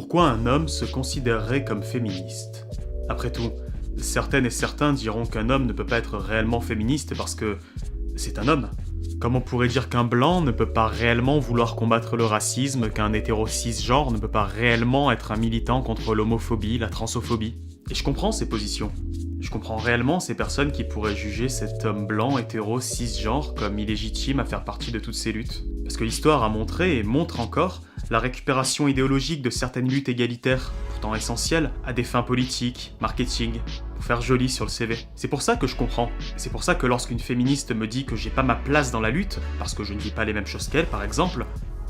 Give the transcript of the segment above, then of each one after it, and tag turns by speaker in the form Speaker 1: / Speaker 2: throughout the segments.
Speaker 1: Pourquoi un homme se considérerait comme féministe? Après tout, certaines et certains diront qu'un homme ne peut pas être réellement féministe parce que c'est un homme. Comme on pourrait dire qu'un blanc ne peut pas réellement vouloir combattre le racisme, qu'un hétéro cisgenre ne peut pas réellement être un militant contre l'homophobie, la transphobie. Et je comprends ces positions. Je comprends réellement ces personnes qui pourraient juger cet homme blanc, hétéro, cisgenre comme illégitime à faire partie de toutes ces luttes. Parce que l'histoire a montré et montre encore la récupération idéologique de certaines luttes égalitaires, pourtant essentielles, à des fins politiques, marketing, pour faire joli sur le CV. C'est pour ça que je comprends. C'est pour ça que lorsqu'une féministe me dit que j'ai pas ma place dans la lutte, parce que je ne vis pas les mêmes choses qu'elle par exemple,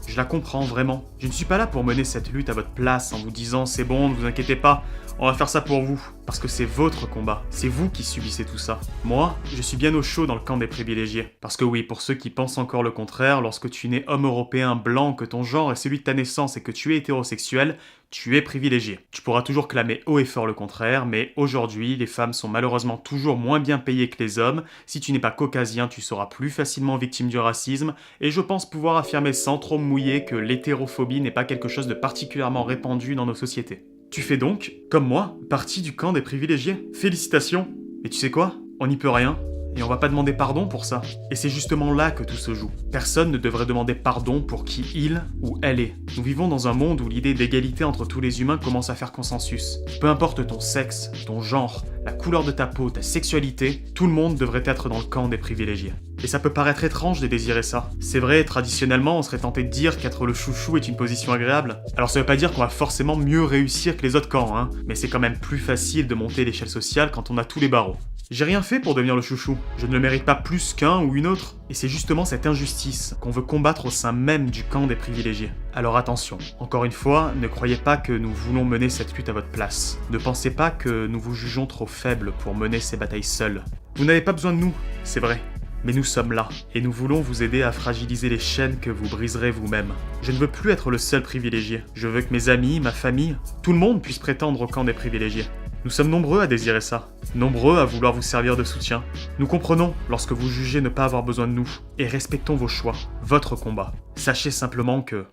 Speaker 1: je la comprends vraiment. Je ne suis pas là pour mener cette lutte à votre place en vous disant c'est bon, ne vous inquiétez pas, on va faire ça pour vous. Parce que c'est votre combat, c'est vous qui subissez tout ça. Moi, je suis bien au chaud dans le camp des privilégiés. Parce que oui, pour ceux qui pensent encore le contraire, lorsque tu nais homme européen blanc, que ton genre est celui de ta naissance et que tu es hétérosexuel, tu es privilégié. Tu pourras toujours clamer haut et fort le contraire, mais aujourd'hui, les femmes sont malheureusement toujours moins bien payées que les hommes. Si tu n'es pas caucasien, tu seras plus facilement victime du racisme, et je pense pouvoir affirmer sans trop me mouiller que l'hétérophobie n'est pas quelque chose de particulièrement répandu dans nos sociétés. Tu fais donc, comme moi, partie du camp des privilégiés. Félicitations. Et tu sais quoi? On n'y peut rien. Et on va pas demander pardon pour ça. Et c'est justement là que tout se joue. Personne ne devrait demander pardon pour qui il ou elle est. Nous vivons dans un monde où l'idée d'égalité entre tous les humains commence à faire consensus. Peu importe ton sexe, ton genre, la couleur de ta peau, ta sexualité, tout le monde devrait être dans le camp des privilégiés. Et ça peut paraître étrange de désirer ça. C'est vrai, traditionnellement, on serait tenté de dire qu'être le chouchou est une position agréable. Alors ça veut pas dire qu'on va forcément mieux réussir que les autres camps, hein, mais c'est quand même plus facile de monter l'échelle sociale quand on a tous les barreaux. J'ai rien fait pour devenir le chouchou. Je ne le mérite pas plus qu'un ou une autre. Et c'est justement cette injustice qu'on veut combattre au sein même du camp des privilégiés. Alors attention, encore une fois, ne croyez pas que nous voulons mener cette lutte à votre place. Ne pensez pas que nous vous jugeons trop faibles pour mener ces batailles seuls. Vous n'avez pas besoin de nous, c'est vrai. Mais nous sommes là, et nous voulons vous aider à fragiliser les chaînes que vous briserez vous-même. Je ne veux plus être le seul privilégié. Je veux que mes amis, ma famille, tout le monde puisse prétendre au camp des privilégiés. Nous sommes nombreux à désirer ça, nombreux à vouloir vous servir de soutien. Nous comprenons lorsque vous jugez ne pas avoir besoin de nous, et respectons vos choix, votre combat. Sachez simplement que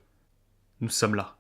Speaker 1: nous sommes là.